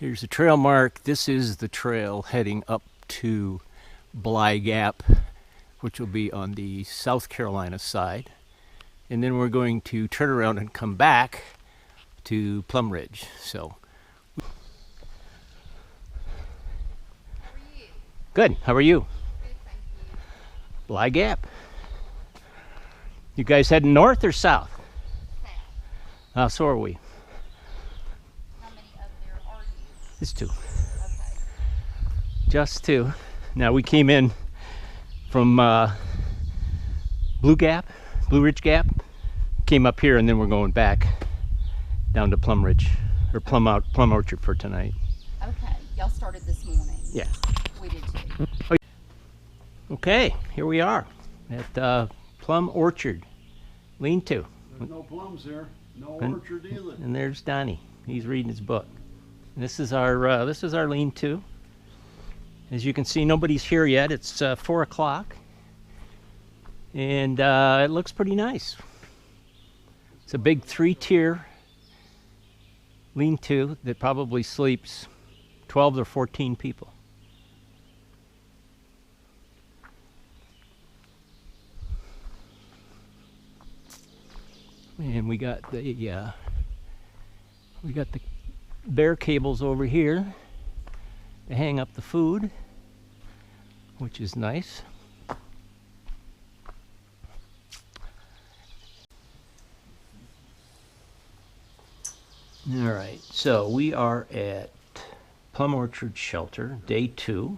Here's the trail mark. This is the trail heading up to Bly Gap, which will be on the South Carolina side. And then we're going to turn around and come back to Plum Ridge. So, good. How are you? Good, thank you. Bly Gap. You guys heading north or south? South. So are we. How many up there are you? It's two. Okay. Just two. Now we came in from Blue Ridge Gap. Came up here and then we're going back down to Plum Ridge, or Plum Orchard for tonight. Okay. Y'all started this morning. Yeah. We did too. Okay, here we are at Plum Orchard, lean-to. There's no plums there, no orchard either. And there's Donnie. He's reading his book. And this is our lean-to. As you can see, nobody's here yet. It's 4 o'clock, and it looks pretty nice. It's a big 3-tier lean-to that probably sleeps 12 or 14 people. And we got the bear cables over here to hang up the food, which is nice. All right, so we are at Plum Orchard Shelter, day 2,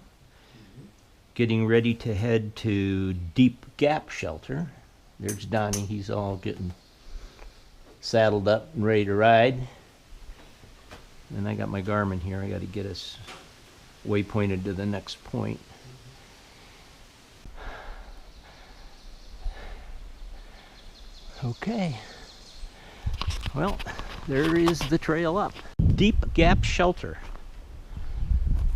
getting ready to head to Deep Gap Shelter. There's Donnie, he's all getting saddled up and ready to ride. And I got my Garmin here. I got to get us waypointed to the next point. Okay. Well, there is the trail up. Deep Gap Shelter.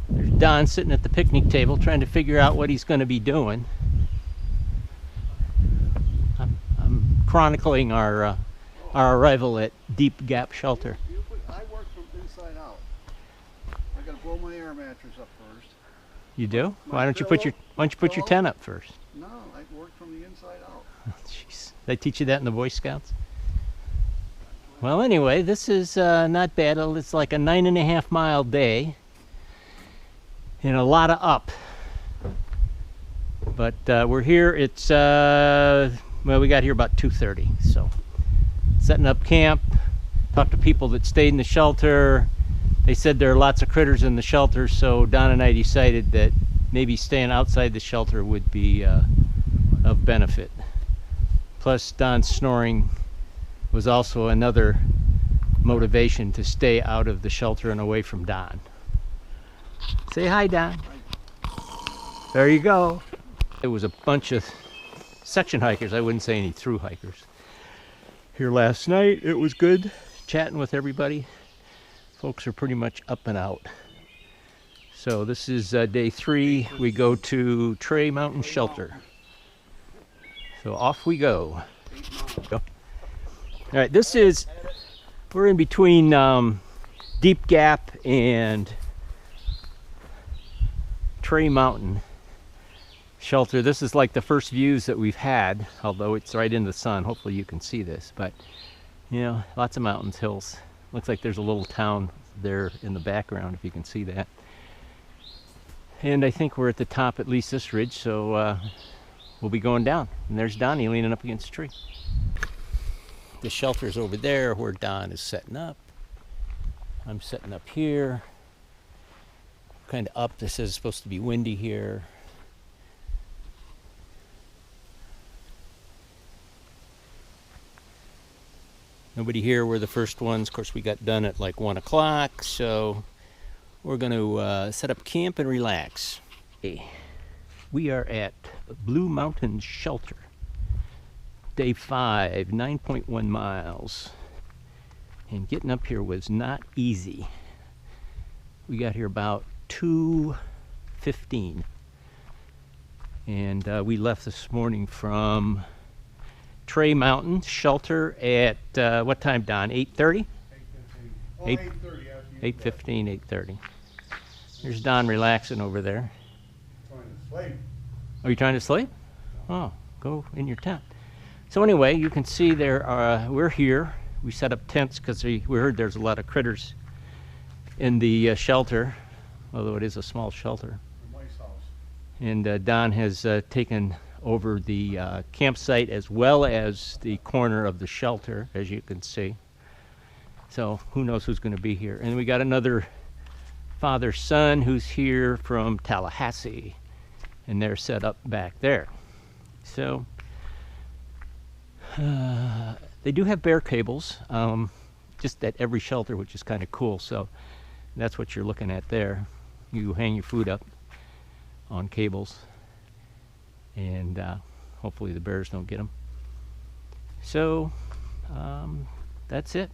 There's Don sitting at the picnic table trying to figure out what he's going to be doing. I'm chronicling our arrival at Deep Gap Shelter. I work from inside out. I gotta blow my air mattress up first. You do? Why don't you put your tent up first? No, I work from the inside out. Jeez, they teach you that in the Boy Scouts? Well, anyway, this is not bad. It's like a 9.5 mile day, and a lot of up. But we're here. It's well, we got here about 2:30, so setting up camp. Talked to people that stayed in the shelter. They said there are lots of critters in the shelter, so Don and I decided that maybe staying outside the shelter would be of benefit. Plus, Don's snoring was also another motivation to stay out of the shelter and away from Don. Say hi, Don. There you go. It was a bunch of section hikers. I wouldn't say any through hikers. Here last night, it was good chatting with everybody. Folks are pretty much up and out. So this is day 3. We go to Tray Mountain Shelter. So off we go. All right, we're in between Deep Gap and Tray Mountain Shelter. This is like the first views that we've had, although it's right in the sun. Hopefully you can see this, but you know, lots of mountains, hills. Looks like there's a little town there in the background, if you can see that. And I think we're at the top, at least this ridge, so we'll be going down. And there's Donnie leaning up against a tree. The shelter's over there where Don is setting up. I'm setting up here. Kind of up. This is supposed to be windy here. Nobody here. We're the first ones. Of course, we got done at like 1 o'clock, so we're going to set up camp and relax. Okay. We are at Blue Mountain Shelter. Day 5, 9.1 miles. And getting up here was not easy. We got here about 2:15. And we left this morning from Tray Mountain Shelter at what time, Don? 8:30? 8:30. Oh, 8:30. 8:15, 8:30. There's Don relaxing over there. Trying to sleep. Are you trying to sleep? Oh, go in your tent. So anyway, you can see there. We're here. We set up tents because we heard there's a lot of critters in the shelter, although it is a small shelter. The mice house. And Don has taken over the campsite as well as the corner of the shelter, as you can see. So who knows who's going to be here. And we got another father-son who's here from Tallahassee, and they're set up back there. So they do have bear cables, just at every shelter, which is kind of cool. So that's what you're looking at there. You hang your food up on cables, and hopefully the bears don't get them. So that's it.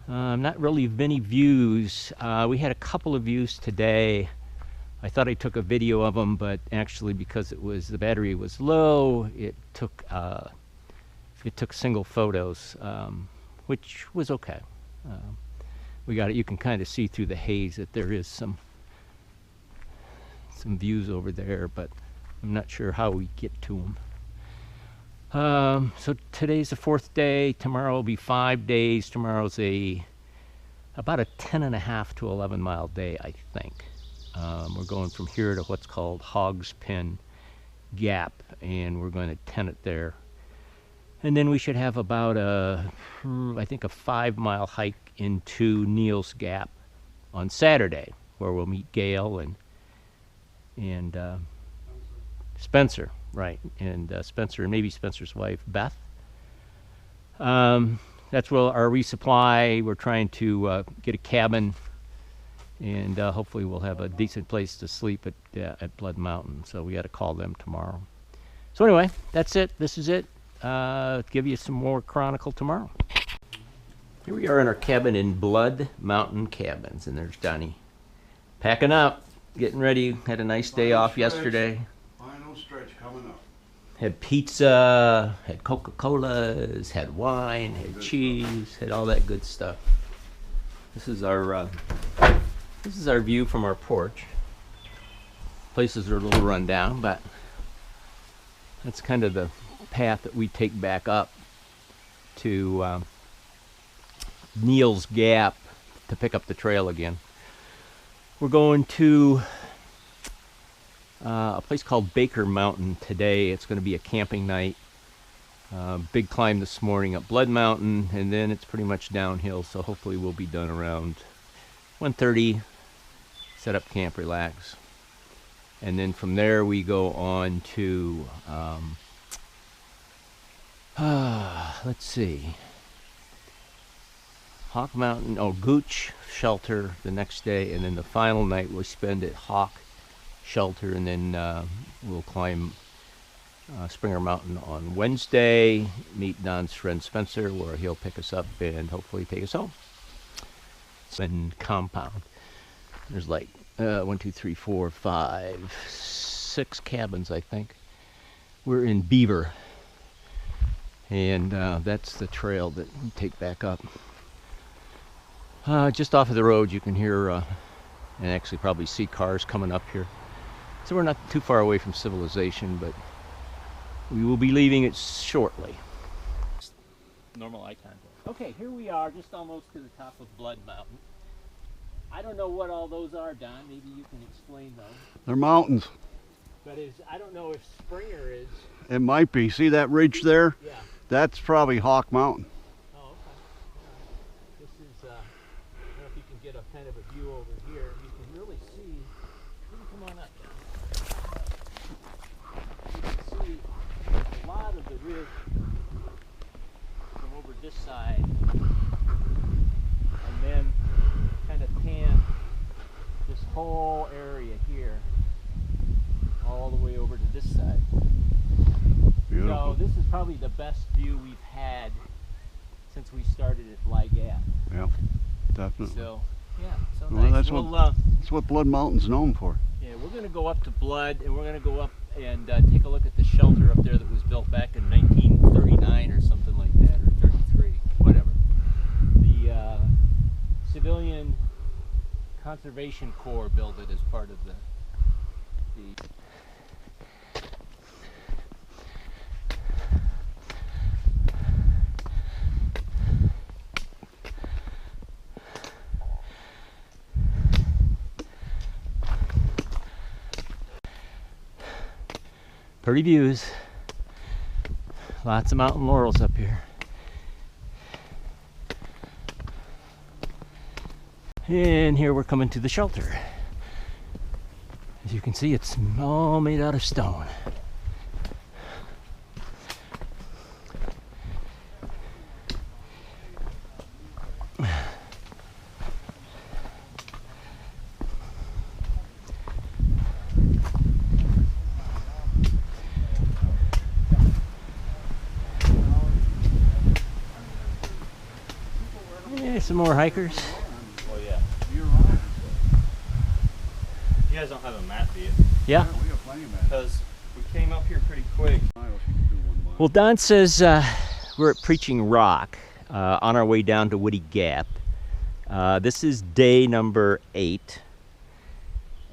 Not really many views. We had a couple of views today. I thought I took a video of them, but actually, because the battery was low, it took single photos, which was okay. You can kind of see through the haze that there is some views over there, but I'm not sure how we get to them. So today's the 4th day. Tomorrow will be 5 days. Tomorrow's about a 10.5 to 11 mile day, I think. We're going from here to what's called Hog's Pen Gap, and we're going to tent it there. And then we should have about I think a 5 mile hike into Neal's Gap on Saturday, where we'll meet Gail and Spencer, right? And Spencer and maybe Spencer's wife, Beth. That's where our resupply. We're trying to get a cabin, and hopefully we'll have a decent place to sleep at Blood Mountain. So we got to call them tomorrow. So anyway, that's it. This is it. Give you some more chronicle tomorrow. Here we are in our cabin in Blood Mountain Cabins, and there's Donnie packing up, getting ready. Had a nice day off yesterday. Final stretch coming up. Had pizza, had Coca-Colas, had wine, had cheese, had all that good stuff. This is our view from our porch. Places are a little run down, but that's kind of the path that we take back up to Neal's Gap to pick up the trail again. We're going to a place called Baker Mountain today. It's going to be a camping night. Big climb this morning up Blood Mountain, and then it's pretty much downhill, so hopefully we'll be done around 1:30. Set up camp, relax. And then from there we go on to let's see, Hawk Mountain, Gooch Shelter the next day, and then the final night we'll spend at Hawk Shelter, and then we'll climb Springer Mountain on Wednesday, meet Don's friend Spencer, where he'll pick us up and hopefully take us home. And compound. There's like 1, 2, 3, 4, 5, 6 cabins, I think. We're in Beaver, and that's the trail that we take back up. Just off of the road, you can hear and actually probably see cars coming up here. So we're not too far away from civilization, but we will be leaving it shortly. Normal eye contact. Okay, here we are, just almost to the top of Blood Mountain. I don't know what all those are, Don. Maybe you can explain those. They're mountains. But I don't know if Springer is. It might be. See that ridge there? Yeah. That's probably Hawk Mountain. Oh, okay. All right. This is, I don't know if you can get a kind of a view over here. You can really see. You can come on up, Don. You can see a lot of the ridge from over this side. And then kind of pan this whole area here all the way over to this side. Beautiful. So this is probably the best view we've had since we started at Bly Gap. Yeah, definitely. So yeah, so Well, nice. that's what Blood Mountain's known for. Yeah, we're going to go up to Blood, and we're going to go up and take a look at the shelter up there that was built back in 1939 or something like that, or 33, whatever. The Civilian Conservation Corps built it as part of the pretty views. Lots of mountain laurels up here. And here we're coming to the shelter. As you can see, it's all made out of stone. Yeah, some more hikers. Oh yeah. Year round. You guys don't have a map, do you? Yeah. We got plenty of matches. Because we came up here pretty quick. Well, Don says we're at Preaching Rock on our way down to Woody Gap. This is day number 8.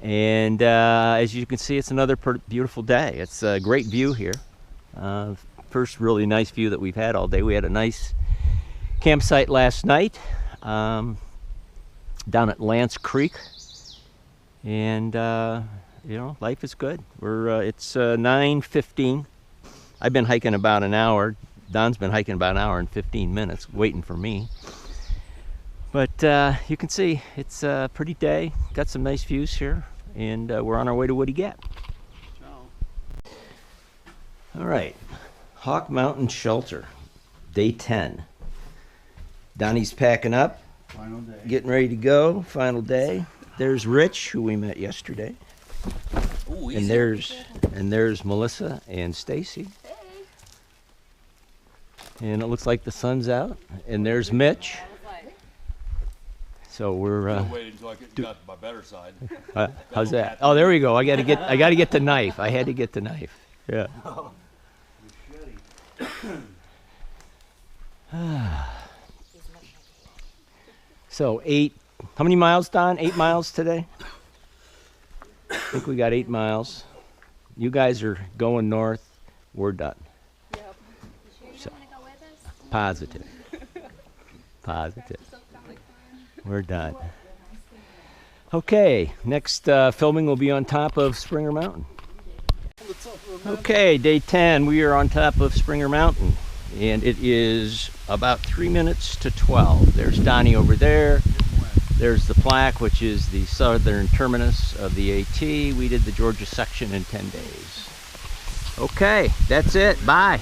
And as you can see, it's another beautiful day. It's a great view here. First really nice view that we've had all day. We had a nice campsite last night down at Lance Creek. And you know, life is good. It's 9:15. I've been hiking about an hour. Don's been hiking about an hour and 15 minutes, waiting for me. But you can see it's a pretty day. Got some nice views here, and we're on our way to Woody Gap. All right, Hawk Mountain Shelter, day 10. Donnie's packing up, Final day. getting ready to go. Final day. There's Rich, who we met yesterday. Ooh, And there's Melissa and Stacy. And it looks like the sun's out. And there's Mitch. So we're Waited until I got my better side. how's that? Oh, there we go. I got to get the knife. I had to get the knife. Yeah. So how many miles, Don? 8 miles today? I think we got 8 miles. You guys are going north. We're done. Yep. You sure you want to go with us? Positive. Positive. Still sound like fun. We're done. Okay, next filming will be on top of Springer Mountain. Okay, day 10, we are on top of Springer Mountain. And it is about 3 minutes to 12. There's Donnie over there. There's the plaque, which is the southern terminus of the AT. We did the Georgia section in 10 days. Okay, that's it. Bye.